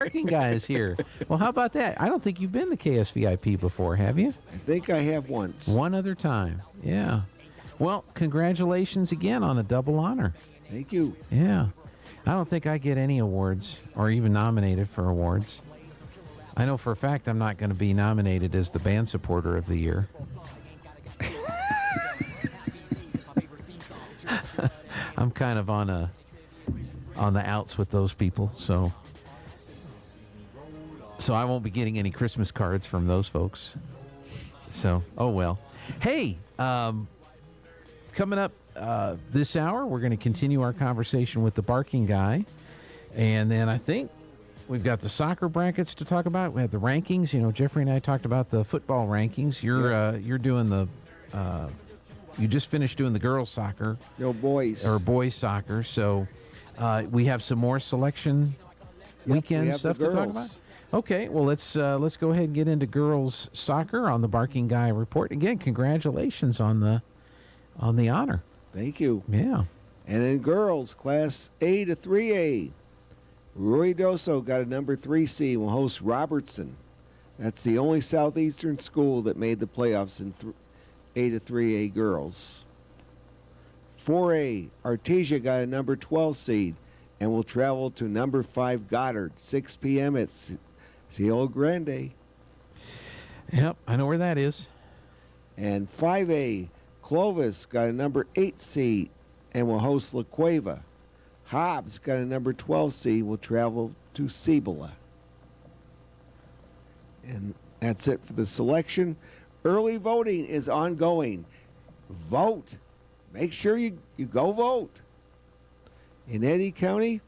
Parking guy is here. Well, how about that? I don't think you've been to KSVIP before, have you? I think I have once. One other time. Yeah. Well, congratulations again on a double honor. Thank you. Yeah. I don't think I get any awards or even nominated for awards. I know for a fact I'm not going to be nominated as the band supporter of the year. I'm kind of on the outs with those people, so I won't be getting any Christmas cards from those folks. So, oh well. Hey, coming up this hour, we're going to continue our conversation with the barking guy, and then I think we've got the soccer brackets to talk about. We have the rankings. You know, Jeffrey and I talked about the football rankings. You're doing the. You just finished doing the girls' soccer. No, boys. Or boys' soccer. So we have some more selection weekend stuff to talk about. Okay, well, let's go ahead and get into girls' soccer on the Barking Guy Report. Again, congratulations on the honor. Thank you. Yeah. And in girls, Class A to 3A, Ruidoso got a number 3 seed and will host Robertson. That's the only southeastern school that made the playoffs in A to 3A girls. 4A, Artesia got a number 12 seed and will travel to number 5 Goddard, 6 p.m. at Cielo Grande. Yep, I know where that is. And 5A, Clovis got a number 8 seed and will host La Cueva. Hobbs got a number 12 seed, will travel to Cibola. And that's it for the selection. Early voting is ongoing. Vote. Make sure you go vote. In Eddy County,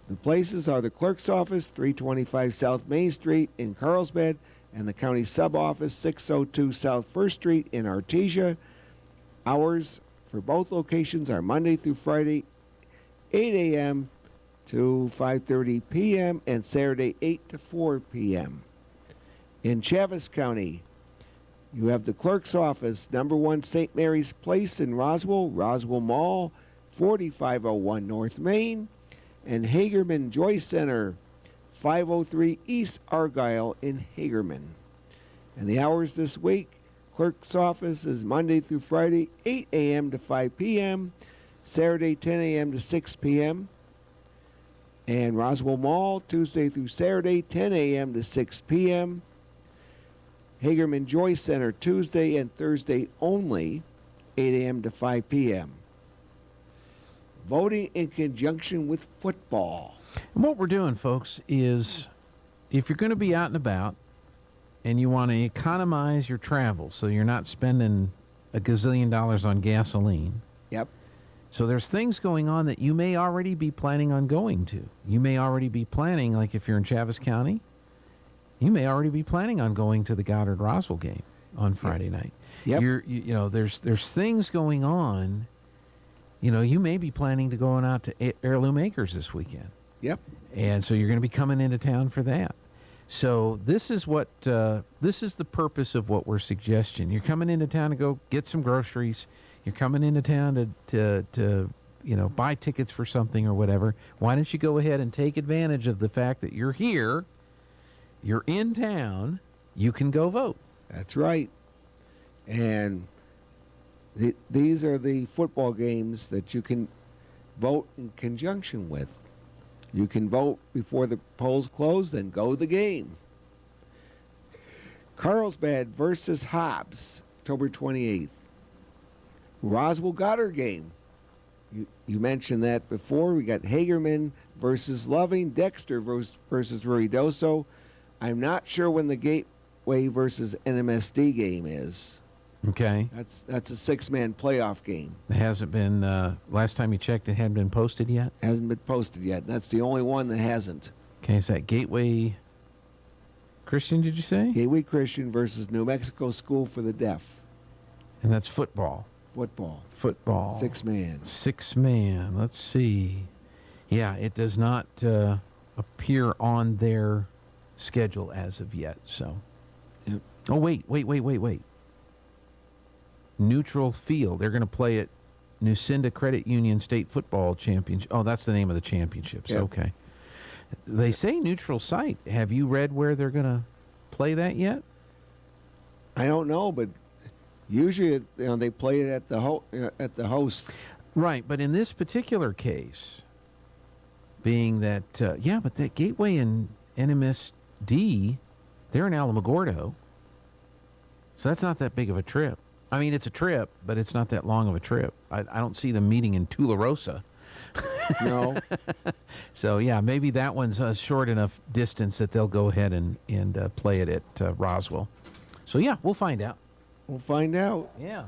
the places are the clerk's office, 325 South Main Street in Carlsbad, and the county sub-office, 602 South 1st Street in Artesia. Hours for both locations are Monday through Friday, 8 a.m. to 5:30 p.m. and Saturday, 8 to 4 p.m. In Chaves County, you have the clerk's office, number 1 St. Mary's Place in Roswell, Roswell Mall, 4501 North Main, and Hagerman Joy Center, 503 East Argyle in Hagerman. And the hours this week, clerk's office is Monday through Friday, 8 a.m. to 5 p.m., Saturday, 10 a.m. to 6 p.m., and Roswell Mall, Tuesday through Saturday, 10 a.m. to 6 p.m., Hagerman Joy Center, Tuesday and Thursday only, 8 a.m. to 5 p.m. Voting in conjunction with football. And what we're doing, folks, is if you're going to be out and about and you want to economize your travel so you're not spending a gazillion dollars on gasoline. Yep. So there's things going on that you may already be planning on going to. You may already be planning, like if you're in Chaves County, you may already be planning on going to the Goddard Roswell game on Friday night. Yep. You know, there's things going on. You know, you may be planning to going out to Heirloom Acres this weekend. Yep. And so you're going to be coming into town for that. So this is the purpose of what we're suggesting. You're coming into town to go get some groceries. You're coming into town to buy tickets for something or whatever. Why don't you go ahead and take advantage of the fact that you're here, you're in town, you can go vote. That's right. And these are the football games that you can vote in conjunction with. You can vote before the polls close, then go to the game. Carlsbad versus Hobbs, October 28th. Roswell Goddard game. You mentioned that before. We got Hagerman versus Loving, Dexter versus Ruidoso. I'm not sure when the Gateway versus NMSD game is. Okay. That's a 6-man playoff game. It hasn't been, last time you checked, it hadn't been posted yet? Hasn't been posted yet. That's the only one that hasn't. Okay, is that Gateway Christian, did you say? Gateway Christian versus New Mexico School for the Deaf. And that's football. Football. 6-man. 6-man. Let's see. Yeah, it does not appear on their schedule as of yet, so. Yep. Oh, wait. Neutral Field. They're going to play at Nucinda Credit Union State Football Championship. Oh, that's the name of the championships. Yep. Okay. They say neutral site. Have you read where they're going to play that yet? I don't know, but usually they play it at the host. Right, but in this particular case, being that but that Gateway and NMSD, they're in Alamogordo, so that's not that big of a trip. I mean, it's a trip, but it's not that long of a trip. I don't see them meeting in Tularosa. No. So yeah, maybe that one's a short enough distance that they'll go ahead and play it at Roswell. So yeah, we'll find out. We'll find out. Yeah.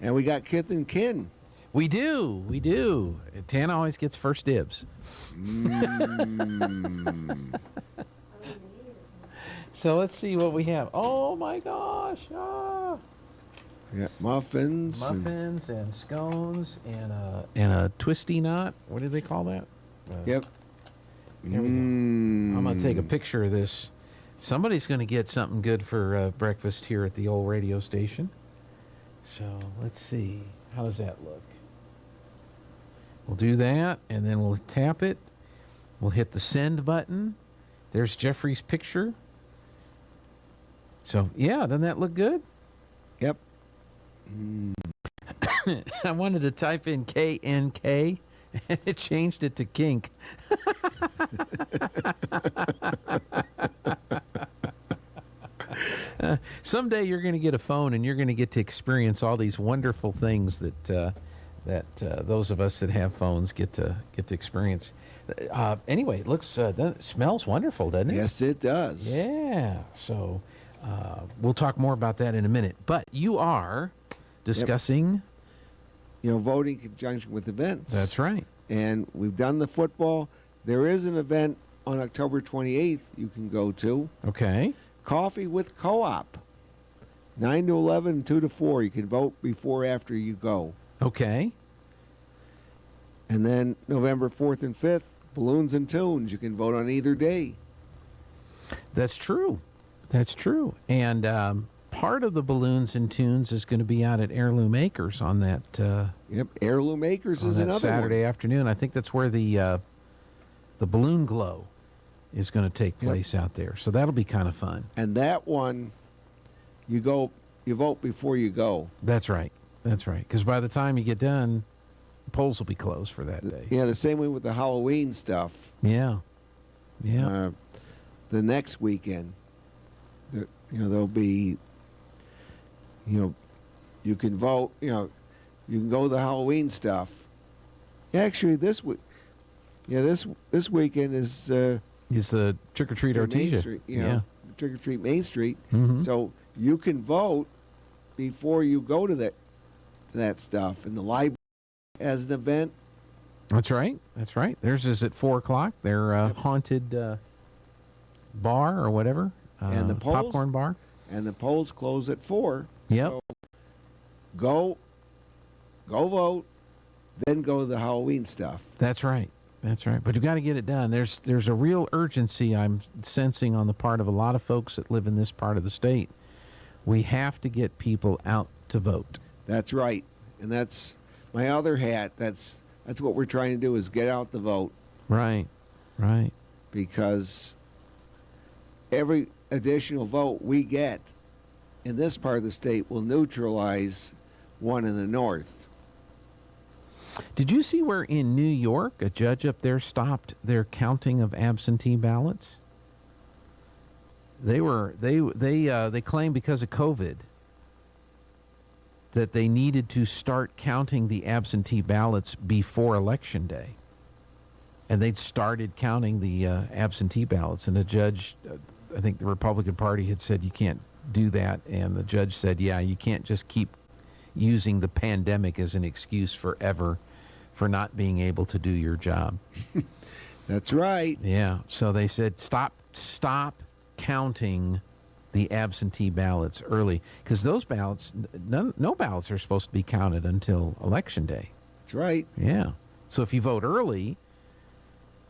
And we got kith and kin. We do. Tana always gets first dibs. So let's see what we have. Oh my gosh. We got muffins. And scones and a twisty knot. What do they call that? Yep. Here we go. I'm going to take a picture of this. Somebody's going to get something good for breakfast here at the old radio station. So let's see. How does that look? We'll do that, and then we'll tap it. We'll hit the send button. There's Jeffrey's picture. So, yeah, doesn't that look good? Yep. I wanted to type in KNK, and it changed it to kink. Someday you're going to get a phone, and you're going to get to experience all these wonderful things that those of us that have phones get to experience. Anyway, it looks it smells wonderful, doesn't it? Yes, it does. Yeah. So we'll talk more about that in a minute. But you are discussing. Voting in conjunction with events. That's right. And we've done the football. There is an event on October 28th you can go to. Okay. Coffee with Co-op. 9 to 11, 2 to 4. You can vote before or after you go. Okay. And then November 4th and 5th, Balloons and Tunes. You can vote on either day. That's true. And part of the Balloons and Tunes is going to be out at Heirloom Acres on that. Heirloom Acres is another Saturday one. afternoon. I think that's where the balloon glow is going to take place out there. So that'll be kind of fun. And that one, you vote before you go. That's right. Because by the time you get done, the polls will be closed for that day. Yeah, the same way with the Halloween stuff. Yeah. The next weekend, there'll be, you can vote. You can go to the Halloween stuff. Actually, this weekend is the Trick or Treat Artesia. Main Street, Trick or Treat Main Street. Mm-hmm. So you can vote before you go to that stuff. And the library as an event. That's right. Theirs is at 4:00. Their haunted bar or whatever. And the polls, popcorn bar. And the polls close at 4. Yep. So go vote, then go to the Halloween stuff. That's right. But you've got to get it done. There's a real urgency I'm sensing on the part of a lot of folks that live in this part of the state. We have to get people out to vote. That's right. And that's my other hat. That's what we're trying to do, is get out the vote. Right. Because every additional vote we get in this part of the state will neutralize one in the north. Did you see where in New York a judge up there stopped their counting of absentee ballots? They claimed because of COVID that they needed to start counting the absentee ballots before Election Day. And they'd started counting the absentee ballots. And the judge, I think the Republican Party had said you can't do that. And the judge said, yeah, you can't just keep using the pandemic as an excuse forever for not being able to do your job. That's right. Yeah. So they said, stop counting the absentee ballots early, because those ballots, no ballots are supposed to be counted until Election Day. That's right. Yeah. So if you vote early,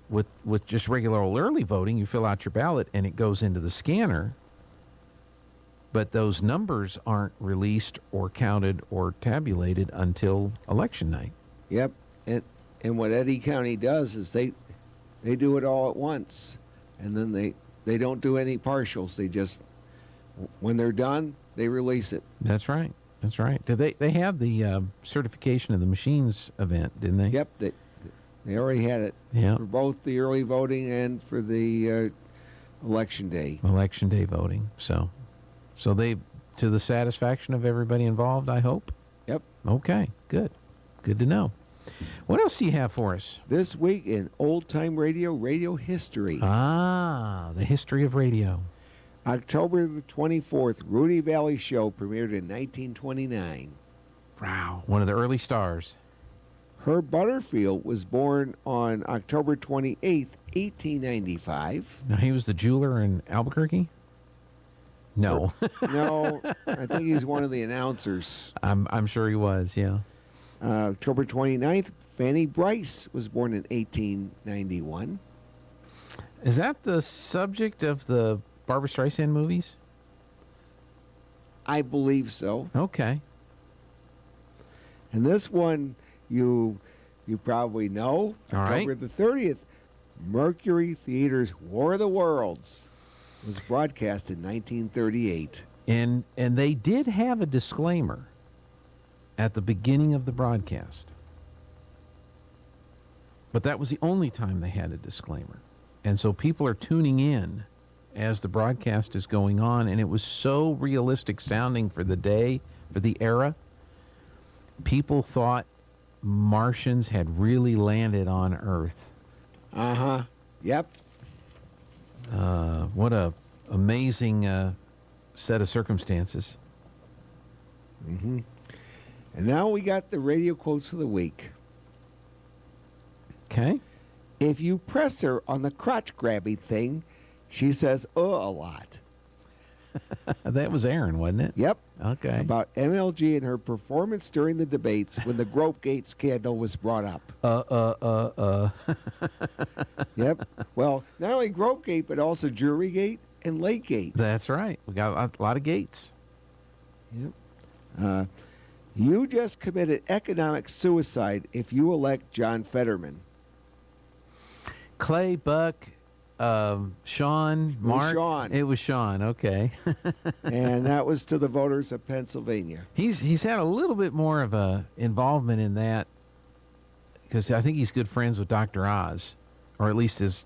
with just regular old early voting, you fill out your ballot and it goes into the scanner, but those numbers aren't released or counted or tabulated until election night. Yep. And what Eddy County does is they They do it all at once, and then they don't do any partials. They just, when they're done, they release it. That's right. That's right. Did they have the certification of the machines event, didn't they? Yep, they already had it Yeah. for both the early voting and for the election day. Election day voting. So they, to the satisfaction of everybody involved, I hope. Yep. Okay. Good. Good to know. What else do you have for us? This week in old time radio history. Ah, the history of radio. October the 24th, Rudy Valley Show premiered in 1929. Wow. One of the early stars. Herb Butterfield was born on October 28th, 1895. Now, he was the jeweler in Albuquerque? No. No, I think he's one of the announcers. I'm sure he was, yeah. October 29th, Fanny Bryce was born in 1891. Is that the subject of the Barbra Streisand movies? I believe so. Okay. And this one you probably know. All right. October the 30th, Mercury Theater's War of the Worlds was broadcast in 1938. And they did have a disclaimer at the beginning of the broadcast. But that was the only time they had a disclaimer. And so people are tuning in as the broadcast is going on, and it was so realistic sounding for the day, for the era. People thought Martians had really landed on Earth. Uh-huh. Yep. What a amazing set of circumstances. Mm-hmm. And now we got the radio quotes of the week. Okay. If you press her on the crotch grabby thing, she says a lot. That was Aaron, wasn't it? Yep. Okay. About MLG and her performance during the debates when the Gropegate scandal was brought up. Yep. Well, not only Gropegate, but also Jurygate and Lakegate. That's right. We got a lot of gates. Yep. You just committed economic suicide if you elect John Fetterman. Clay, Buck, Sean, Mark. Sean. It was Sean. Okay. And that was to the voters of Pennsylvania. He's had a little bit more of a involvement in that because I think he's good friends with Dr. Oz, or at least has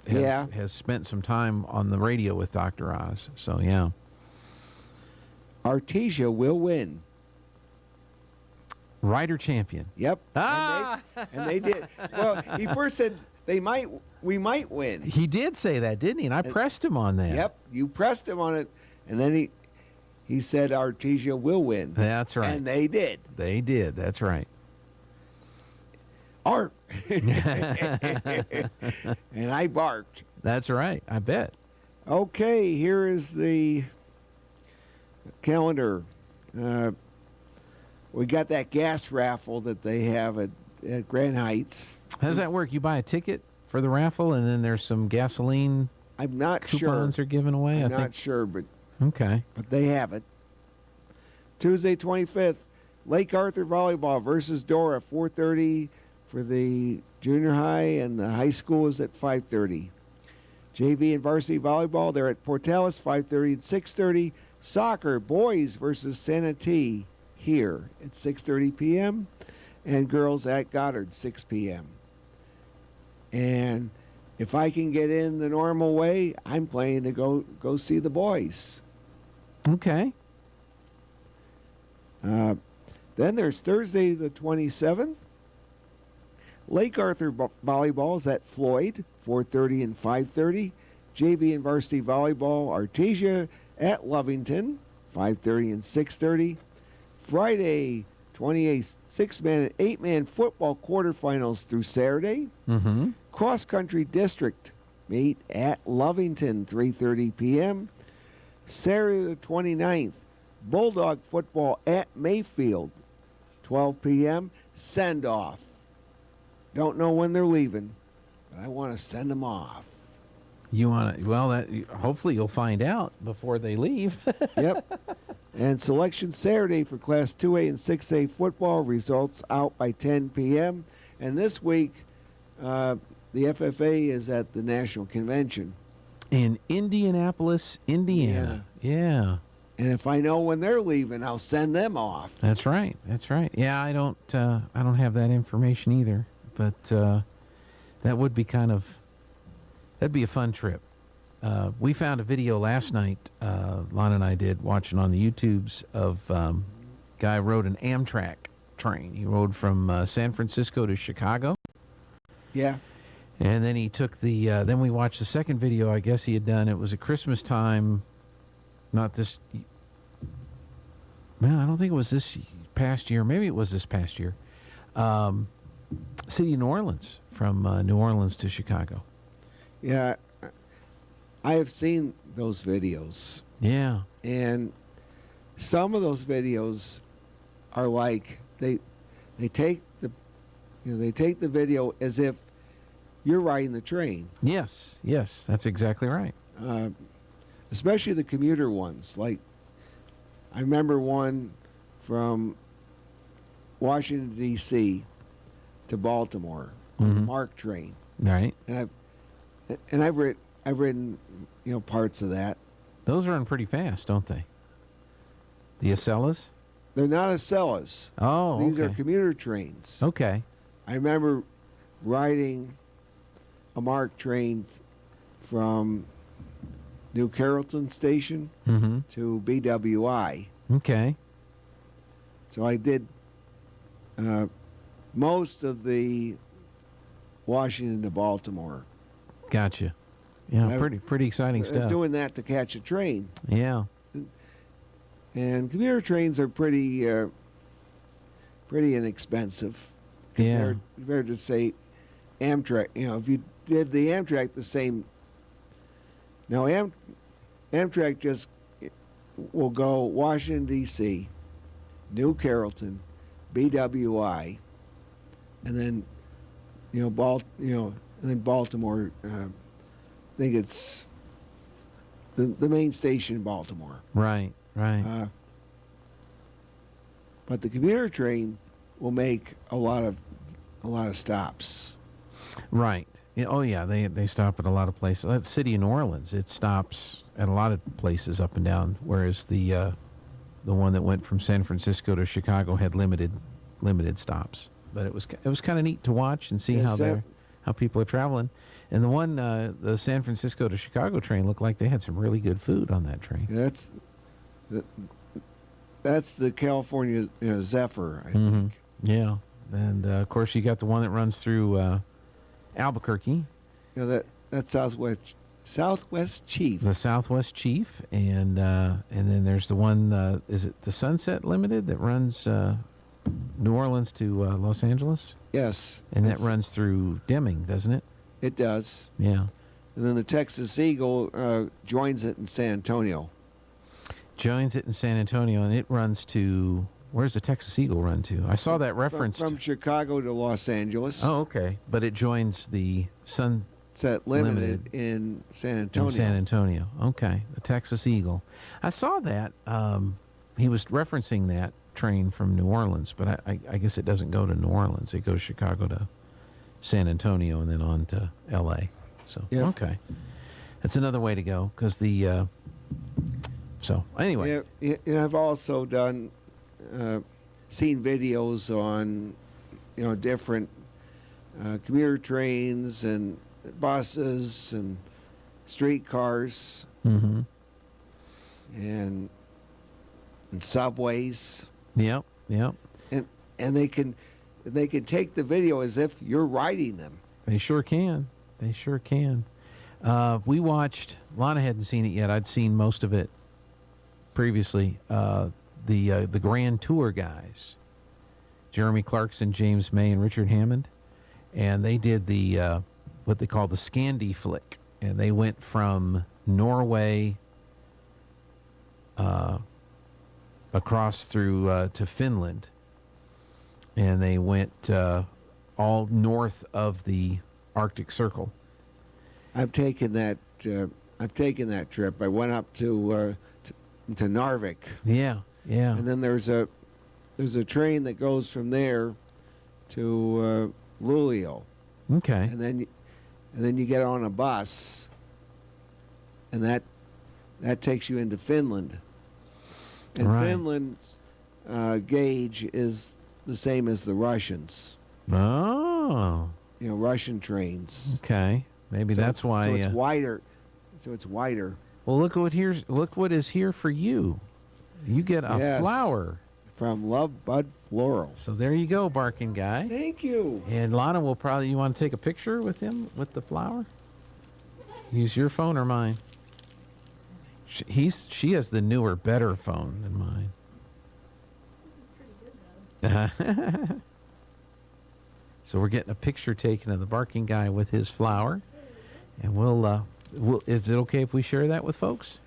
spent some time on the radio with Dr. Oz. So yeah. Artesia will win. Rider champion. Yep. Ah! And they did. Well, he first said we might win. He did say that, didn't he? And I pressed him on that. Yep. You pressed him on it, and then he said Artesia will win. That's right. And they did. They did. That's right. Art. And I barked. That's right. I bet. Okay, here is the calendar. We got that gas raffle that they have at Grand Heights. How does that work? You buy a ticket for the raffle, and then there's some gasoline I'm not coupons sure. are given away? I'm I not think. sure, but Okay. they have it. Tuesday, 25th, Lake Arthur Volleyball versus Dora, 4:30 for the junior high, and the high school is at 5:30. JV and varsity volleyball, they're at Portales, 5:30 and 6:30. Soccer, boys versus Santee here at 6:30 p.m. and girls at Goddard, 6 p.m. And if I can get in the normal way, I'm planning to go see the boys. Okay. Then there's Thursday the 27th. Lake Arthur volleyball is at Floyd, 4:30 and 5:30. JV and varsity volleyball, Artesia at Lovington, 5:30 and 6:30. Friday, 28th, 6-man and 8-man football quarterfinals through Saturday. Mm-hmm. Cross Country District meet at Lovington, 3:30 p.m. Saturday the 29th, Bulldog football at Mayfield, 12 p.m. Send off. Don't know when they're leaving, but I want to send them off. You want to? Well, hopefully you'll find out before they leave. Yep. And selection Saturday for Class 2A and 6A football, results out by 10 p.m. And this week, the FFA is at the National Convention. In Indianapolis, Indiana. Yeah. And if I know when they're leaving, I'll send them off. That's right. That's right. Yeah, I don't have that information either, but that would be that'd be a fun trip. We found a video last night, Lon and I did, watching on the YouTubes of guy rode an Amtrak train. He rode from San Francisco to Chicago. Yeah. And then he took then we watched the second video I guess he had done. It was at Christmas time, not this, well, I don't think it was this past year. Maybe it was this past year. City of New Orleans, from New Orleans to Chicago. Yeah. I have seen those videos. Yeah. And some of those videos are like they take the video as if you're riding the train. Yes, that's exactly right. Especially the commuter ones. Like, I remember one from Washington, D.C. to Baltimore on the MARC train. Right. And I've ridden parts of that. Those run pretty fast, don't they? The Acellas? They're not Acellas. Oh, These are okay. commuter trains. Okay. I remember riding a MARC train from New Carrollton Station Mm-hmm. to BWI. Okay. So I did most of the Washington to Baltimore. Gotcha. Yeah, I- pretty exciting I was stuff. doing that to catch a train. Yeah. And commuter trains are pretty inexpensive compared to, say, Amtrak. If you did the Amtrak the same. Now, Amtrak just will go Washington, D.C., New Carrollton, BWI, and then, and then Baltimore. I think it's the main station in Baltimore. Right. But the commuter train will make a lot of stops. Right. Yeah, oh, yeah. They stop at a lot of places. That's City of New Orleans. It stops at a lot of places up and down, whereas the one that went from San Francisco to Chicago had limited stops. But it was kind of neat to watch and see Yes, how people are traveling. And the one, the San Francisco to Chicago train, looked like they had some really good food on that train. That's the California Zephyr, I think. Yeah. And, of course, you got the one that runs through Albuquerque. That's Southwest Chief. The Southwest Chief. And then there's the one, is it the Sunset Limited that runs New Orleans to Los Angeles? Yes. And that runs through Deming, doesn't it? It does. Yeah. And then the Texas Eagle joins it in San Antonio. Joins it in San Antonio, and it runs to, where's the Texas Eagle run to? I saw that referenced. From Chicago to Los Angeles. Oh, okay. But it joins the Sunset Limited in San Antonio. In San Antonio. Okay. The Texas Eagle. I saw that. He was referencing that train from New Orleans, but I guess it doesn't go to New Orleans. It goes Chicago to San Antonio and then on to L.A. So, Yep. Okay. That's another way to go, because the... So, anyway. Yeah, and I've also seen videos on, different commuter trains and buses and streetcars Mm-hmm. and subways, Yep. and they can take the video as if you're riding them. They sure can. We watched, Lana hadn't seen it yet. I'd seen most of it previously. The Grand Tour guys, Jeremy Clarkson, James May, and Richard Hammond, and they did the what they call the Scandi flick, and they went from Norway across through to Finland, and they went all north of the Arctic Circle. I've taken that trip. I went up to Narvik. Yeah. And then there's a train that goes from there to Luleå. Okay. And then and then you get on a bus, and that takes you into Finland. And Right. Finland's gauge is the same as the Russians. Oh, Russian trains. okay. Maybe So- that's why. So it's wider. So it's wider. Well, look what is here for you. You get a Yes. flower. From Love Bud Floral. So there you go, barking guy. Thank you. And Lana will probably. You want to take a picture with him with the flower? Use your phone or mine. She has the newer, better phone than mine. So we're getting a picture taken of the barking guy with his flower, and we'll. Is it okay if we share that with folks?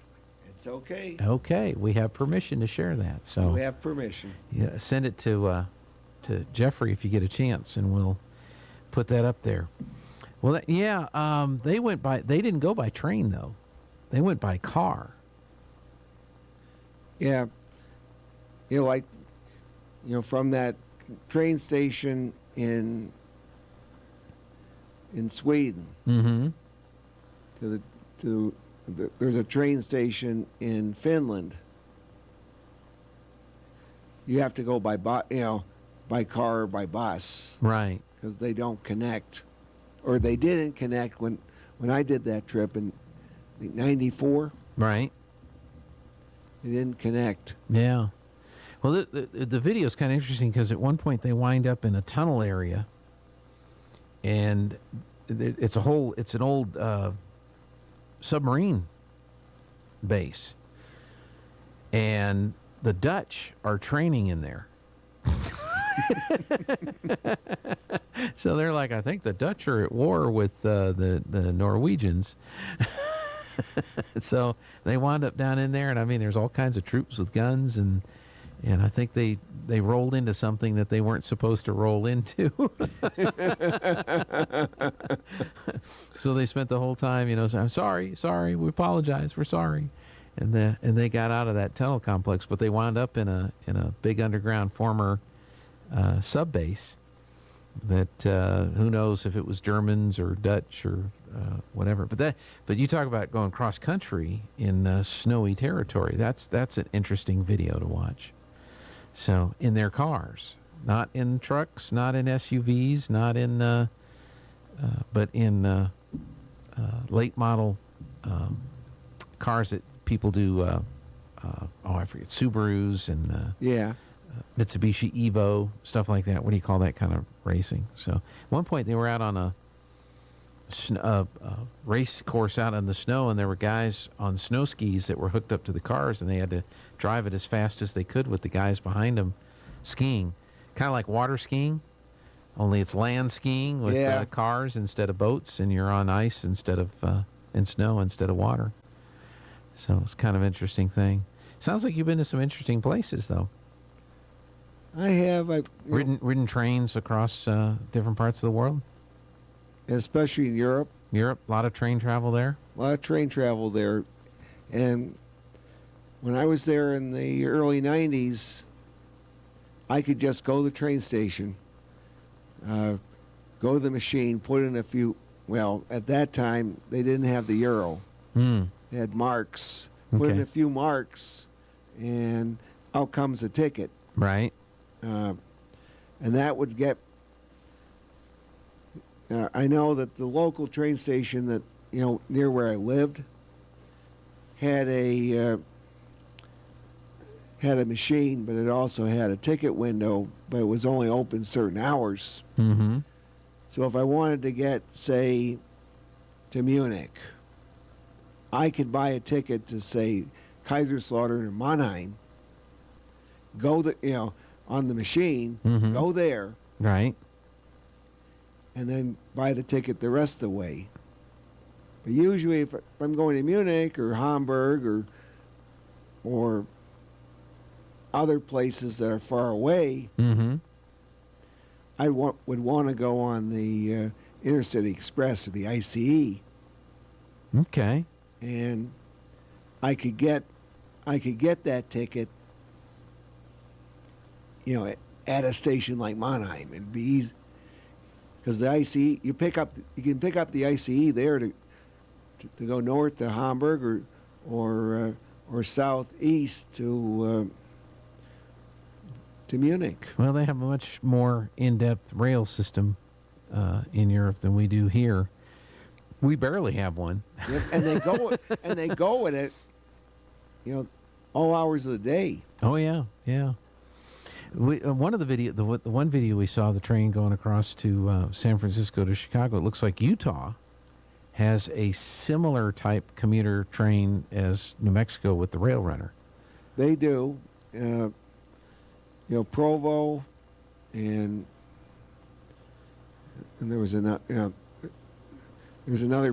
It's okay. Okay, we have permission to share that. So We have permission. yeah, send it to Jeffrey if you get a chance, and we'll put that up there. Well, they went by. They didn't go by train though. They went by car. Yeah. From that train station in Sweden Mm-hmm. there's a train station in Finland. You have to go by by car or by bus Right. because they don't connect, or they didn't connect when I did that trip in '94. Right. They didn't connect. Yeah. Well, the video is kind of interesting because at one point they wind up in a tunnel area, and it's an old submarine base, and the Dutch are training in there. So they're like, I think the Dutch are at war with the Norwegians. So they wound up down in there, and I mean, there's all kinds of troops with guns, and I think they rolled into something that they weren't supposed to roll into. So they spent the whole time, saying, I'm sorry, we apologize, we're sorry. And they got out of that tunnel complex, but they wound up in a big underground former sub base that who knows if it was Germans or Dutch or whatever. But you talk about going cross country in snowy territory. That's an interesting video to watch. So in their cars, not in trucks, not in SUVs, not in but in late model cars that people do. I forget, Subarus and Yeah. Mitsubishi Evo, stuff like that. What do you call that kind of racing? So at one point they were out on a race course out in the snow, and there were guys on snow skis that were hooked up to the cars, and they had to drive it as fast as they could with the guys behind them skiing. Kind of like water skiing, only it's land skiing with Yeah. cars instead of boats, and you're on ice instead of in snow instead of water. So it's kind of an interesting thing. Sounds like you've been to some interesting places, though. I have. Ridden trains across different parts of the world. Especially in Europe. Europe, a lot of train travel there. A lot of train travel there. And when I was there in the early 90s, I could just go to the train station, go to the machine, put in a few, well, at that time, they didn't have the euro. Hmm. They had marks. Put in Okay. a few marks, and out comes a ticket. Right. And that would get... I know that the local train station that, near where I lived had a machine, but it also had a ticket window, but it was only open certain hours. Mm-hmm. So if I wanted to get, say, to Munich, I could buy a ticket to, say, Kaiserslautern or Mannheim, go on the machine, Mhm. go there, Right. and then buy the ticket the rest of the way. But usually, if I'm going to Munich or Hamburg or other places that are far away, Mm-hmm. I would want to go on the Intercity Express or the ICE, Okay. and I could get that ticket, at a station like Mannheim. It'd be easy. because the ICE you can pick up the ICE there to go north to Hamburg or southeast to Munich. Well, they have a much more in-depth rail system in Europe than we do here. We barely have one. Yep, and they go at it, all hours of the day. Oh yeah, yeah. One of the one video we saw, the train going across to San Francisco to Chicago. It looks like Utah has a similar type commuter train as New Mexico with the Rail Runner. They do. Provo, and there was another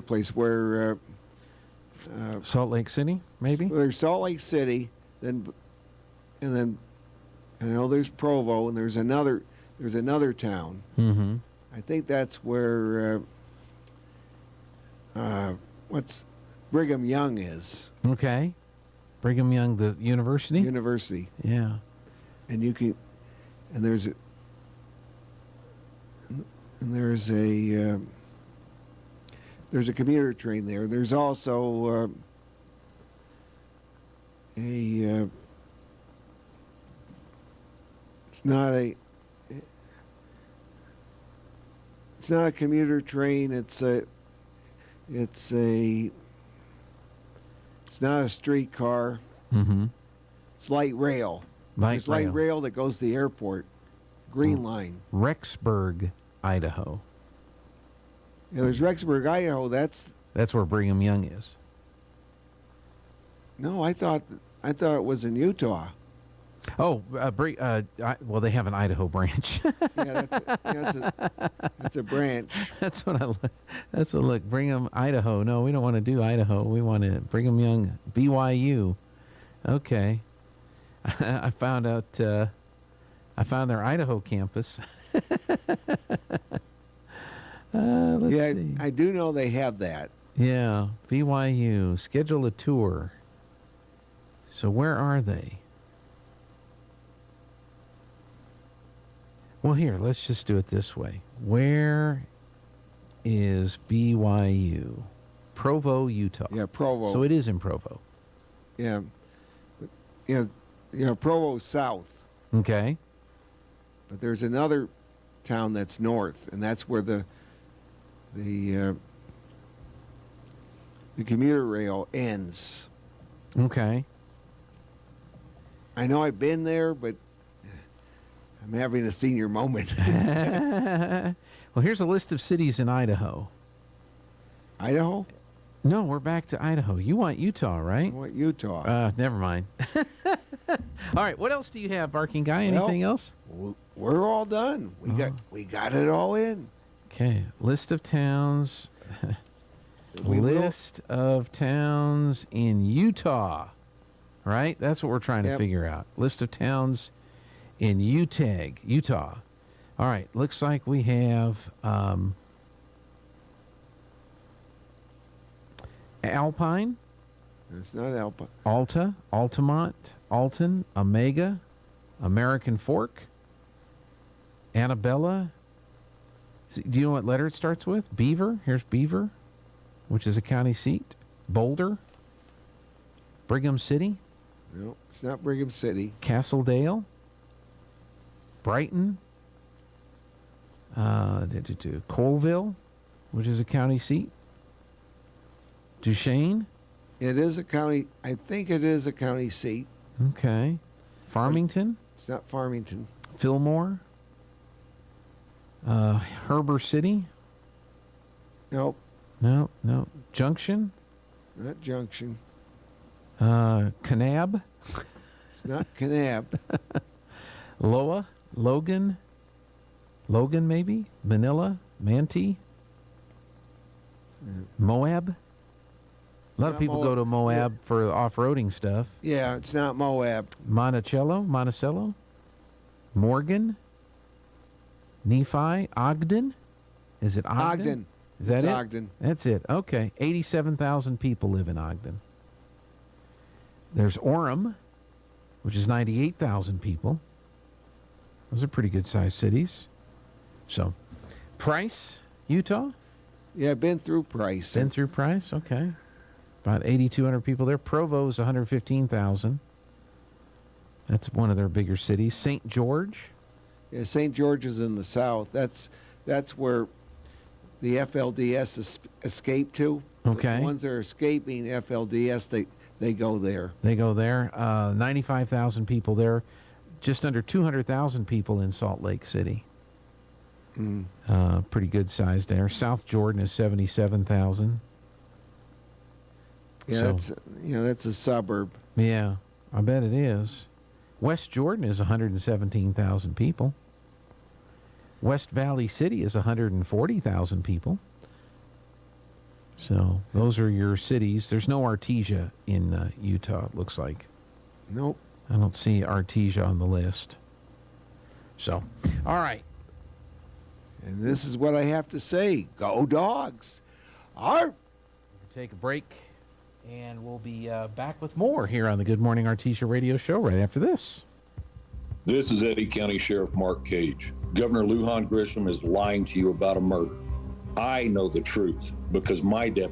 place where Salt Lake City, maybe. There's Salt Lake City, and then I know there's Provo, and there's another town. Mm-hmm. I think that's where what's Brigham Young is. Okay, Brigham Young, the university. University. Yeah. And there's a commuter train there. There's also it's not a commuter train. It's not a streetcar. Mm-hmm. It's light rail. There's light rail that goes to the airport. Green Line. Rexburg, Idaho. Yeah, there's Rexburg, Idaho. That's where Brigham Young is. No, I thought it was in Utah. Oh, well, they have an Idaho branch. Yeah, that's a branch. That's what look. Brigham, Idaho. No, we don't want to do Idaho. We want to Brigham Young, BYU. Okay. I found their Idaho campus. Let's see. I do know they have that. Yeah, BYU. Schedule a tour. So where are they? Well, here, let's just do it this way. Where is BYU? Provo, Utah. Yeah, Provo. So it is in Provo. Yeah. Provo's south. Okay. But there's another town that's north, and that's where the commuter rail ends. Okay. I know I've been there, but I'm having a senior moment. Well, here's a list of cities in Idaho. Idaho? No, we're back to Idaho. You want Utah, right? I want Utah. Never mind. All right, what else do you have, Barking Guy? Anything else? We're all done. We got it all in. Okay, list of towns. List of towns in Utah. Right? That's what we're trying to figure out. List of towns in Utah. All right, looks like we have Alpine. It's not Alpine. Alta, Altamont, Alton, Omega, American Fork, Annabella. Do you know what letter it starts with? Beaver. Here's Beaver, which is a county seat. Boulder. Brigham City. No, it's not Brigham City. Castledale. Brighton. Colville, which is a county seat. Duchesne. It is a county. I think it is a county seat. Okay. Farmington. It's not Farmington. Fillmore. Heber City. Nope. No. Junction. Not Junction. Kanab. It's not Kanab. Logan maybe. Manila. Manti. Moab. A lot of people go to Moab for off-roading stuff. Yeah, it's not Moab. Monticello. Morgan. Nephi. Ogden. Is it Ogden? Ogden. Is that it? Ogden. That's it. Okay. 87,000 people live in Ogden. There's Orem, which is 98,000 people. Those are pretty good-sized cities. So, Price, Utah? Yeah, I've been through Price. Been through Price? Okay. About 8,200 people there. Provo's 115,000. That's one of their bigger cities. St. George? Yeah, St. George is in the south. That's where the FLDS escaped to. Okay. The ones that are escaping FLDS, they go there. They go there. 95,000 people there. Just under 200,000 people in Salt Lake City. Pretty good size there. South Jordan is 77,000. Yeah, So- that's a suburb. Yeah, I bet it is. West Jordan is 117,000 people. West Valley City is 140,000 people. So those are your cities. There's no Artesia in Utah, it looks like. Nope. I don't see Artesia on the list. So, all right. And this is what I have to say. Go Dogs. Arf! Take a break, and we'll be back with more here on the Good Morning Artesia radio show right after this. This is Eddy County Sheriff Mark Cage. Governor Lujan Grisham is lying to you about a murder. I know the truth because my deputy